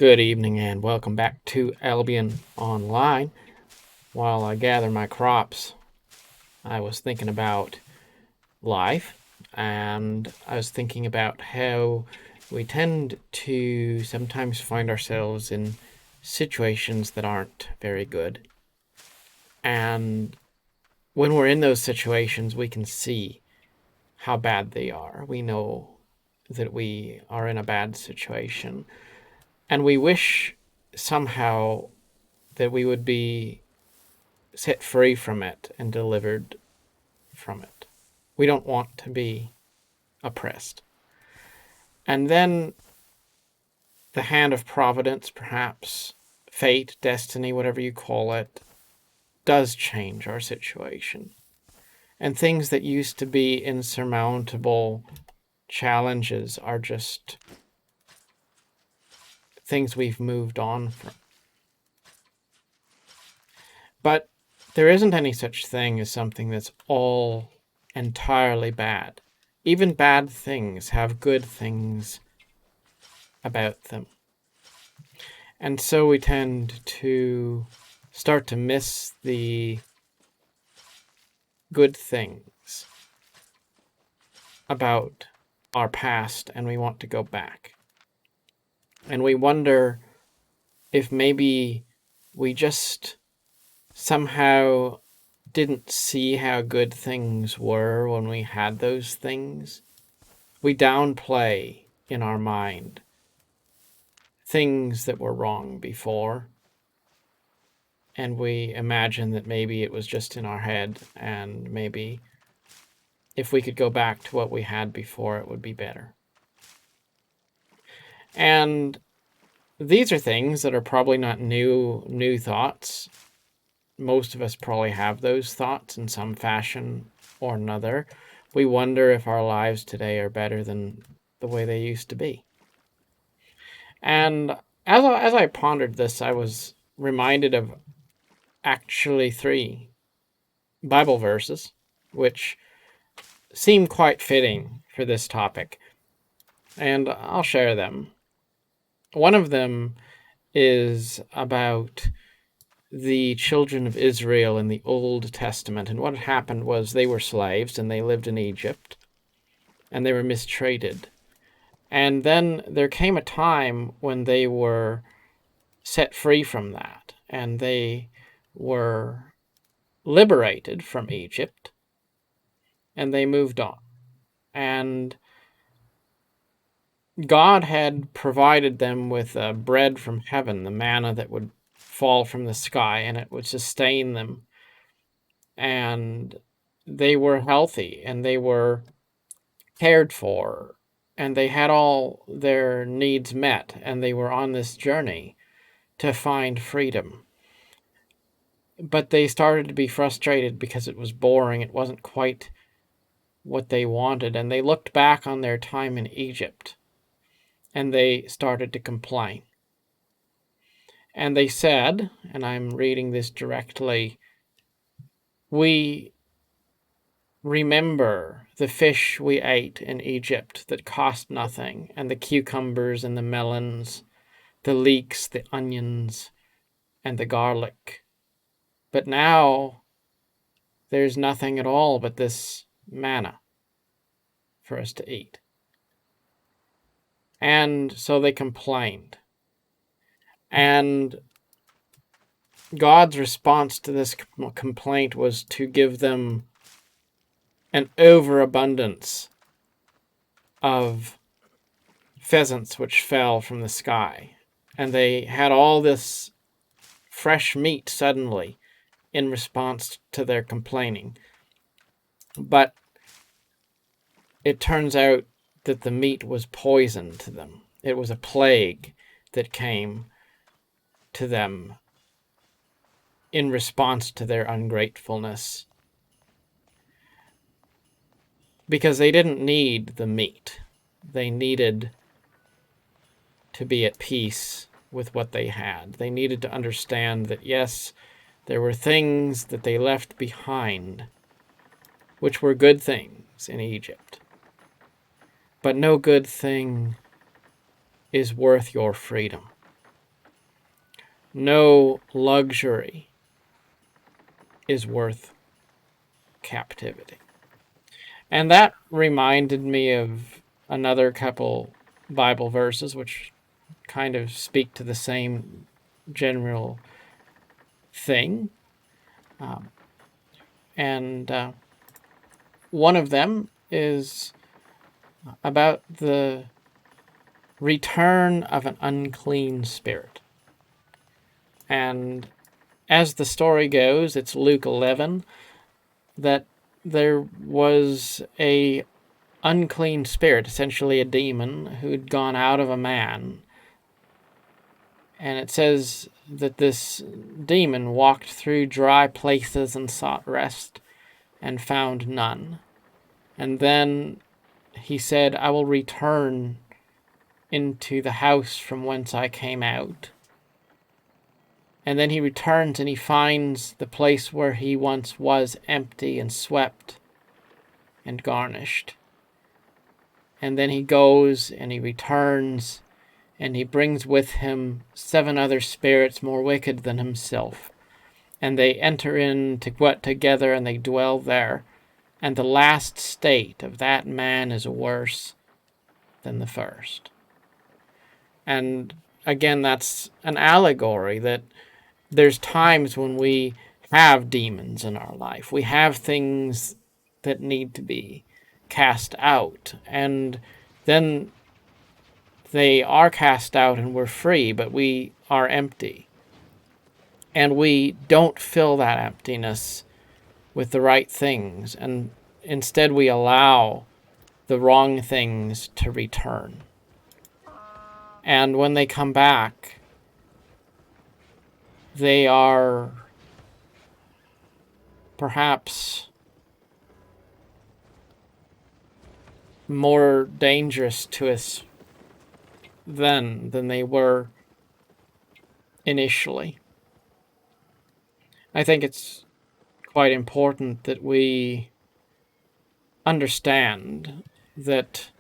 Good evening and welcome back to Albion Online. While I gather my crops, I was thinking about life, and I was thinking about how we tend to sometimes find ourselves in situations that aren't very good. And when we're in those situations, we can see how bad they are. We know that we are in a bad situation, and we wish somehow that we would be set free from it and delivered from it. We don't want to be oppressed. And then the hand of providence, perhaps fate, destiny, whatever you call it, does change our situation. And things that used to be insurmountable challenges are just things we've moved on from. But there isn't any such thing as something that's all entirely bad. Even bad things have good things about them. And so we tend to start to miss the good things about our past, and we want to go back. And we wonder if maybe we just somehow didn't see how good things were when we had those things. We downplay in our mind things that were wrong before, and we imagine that maybe it was just in our head, and maybe if we could go back to what we had before, it would be better. And these are things that are probably not new thoughts. Most of us probably have those thoughts in some fashion or another. We wonder if our lives today are better than the way they used to be. And as I pondered this, I was reminded of actually 3 Bible verses, which seem quite fitting for this topic. And I'll share them. One of them is about the children of Israel in the Old Testament. And what had happened was they were slaves and they lived in Egypt and they were mistreated. And then there came a time when they were set free from that and they were liberated from Egypt and they moved on. And God had provided them with bread from heaven, the manna that would fall from the sky, and it would sustain them. And they were healthy, and they were cared for, and they had all their needs met, and they were on this journey to find freedom. But they started to be frustrated because it was boring. It wasn't quite what they wanted, and they looked back on their time in Egypt, and they started to complain. And they said, and I'm reading this directly, we remember the fish we ate in Egypt that cost nothing, and the cucumbers and the melons, the leeks, the onions, and the garlic. But now there's nothing at all but this manna for us to eat. And so they complained. And God's response to this complaint was to give them an overabundance of pheasants which fell from the sky. And they had all this fresh meat suddenly in response to their complaining. But it turns out that the meat was poison to them. It was a plague that came to them in response to their ungratefulness. Because they didn't need the meat. They needed to be at peace with what they had. They needed to understand that, yes, there were things that they left behind, which were good things in Egypt. But no good thing is worth your freedom. no luxury is worth captivity. And that reminded me of another couple Bible verses which kind of speak to the same general thing. And one of them is about the return of an unclean spirit. And as the story goes, it's Luke 11, that there was a unclean spirit, essentially a demon, who'd gone out of a man. And it says that this demon walked through dry places and sought rest and found none. And then he said, I will return into the house from whence I came out. And then he returns and he finds the place where he once was empty and swept and garnished. And then he goes and he returns and he brings with him 7 other spirits more wicked than himself. And they enter together and they dwell there. And the last state of that man is worse than the first. And again, that's an allegory that there's times when we have demons in our life. We have things that need to be cast out. And then they are cast out and we're free, but we are empty. And we don't fill that emptiness with the right things. And instead we allow the wrong things to return. And when they come back, they are perhaps more dangerous to us then than they were initially. I think it's quite important that we understand that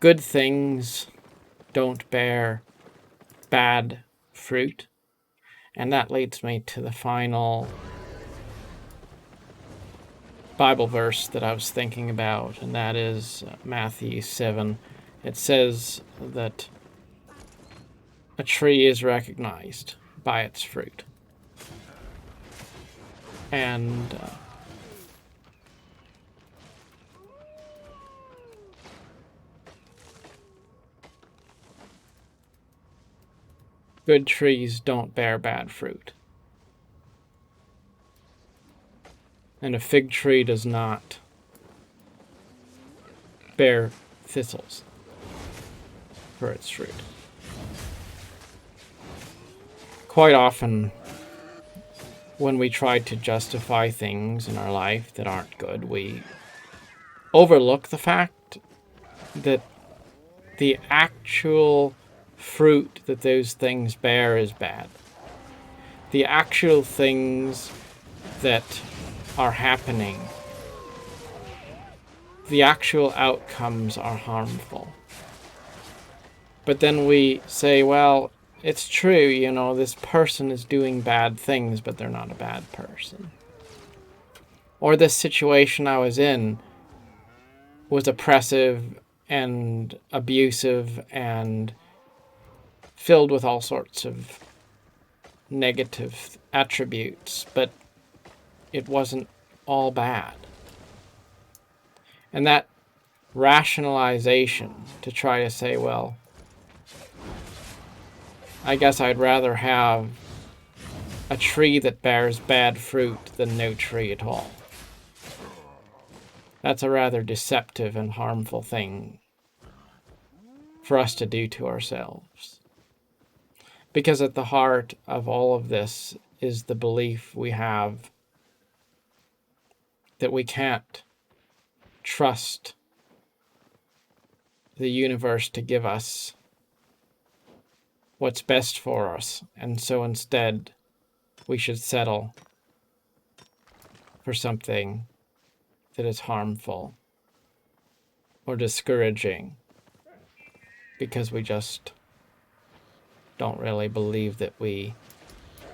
good things don't bear bad fruit. And that leads me to the final Bible verse that I was thinking about, and that is Matthew 7. It says that a tree is recognized by its fruit. And good trees don't bear bad fruit. And a fig tree does not bear thistles for its fruit. Quite often, when we try to justify things in our life that aren't good, we overlook the fact that the actual fruit that those things bear is bad. The actual things that are happening, the actual outcomes are harmful. But then we say, well, it's true, this person is doing bad things, but they're not a bad person. Or this situation I was in was oppressive and abusive and filled with all sorts of negative attributes, but it wasn't all bad. And that rationalization to try to say, well, I guess I'd rather have a tree that bears bad fruit than no tree at all. That's a rather deceptive and harmful thing for us to do to ourselves. Because at the heart of all of this is the belief we have that we can't trust the universe to give us what's best for us, and so instead we should settle for something that is harmful or discouraging because we just don't really believe that we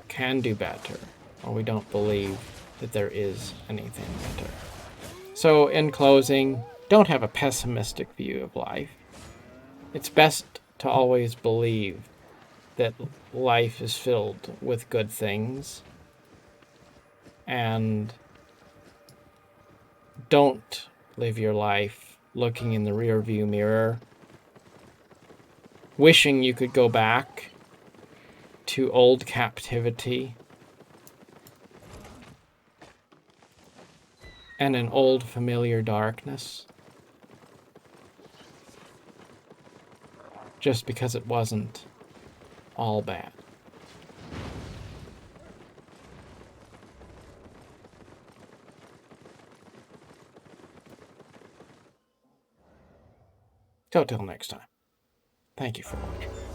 can do better, or we don't believe that there is anything better. So, in closing, don't have a pessimistic view of life. It's best to always believe that life is filled with good things, and don't live your life looking in the rearview mirror, wishing you could go back to old captivity and an old familiar darkness, just because it wasn't all bad. So till next time, thank you for watching.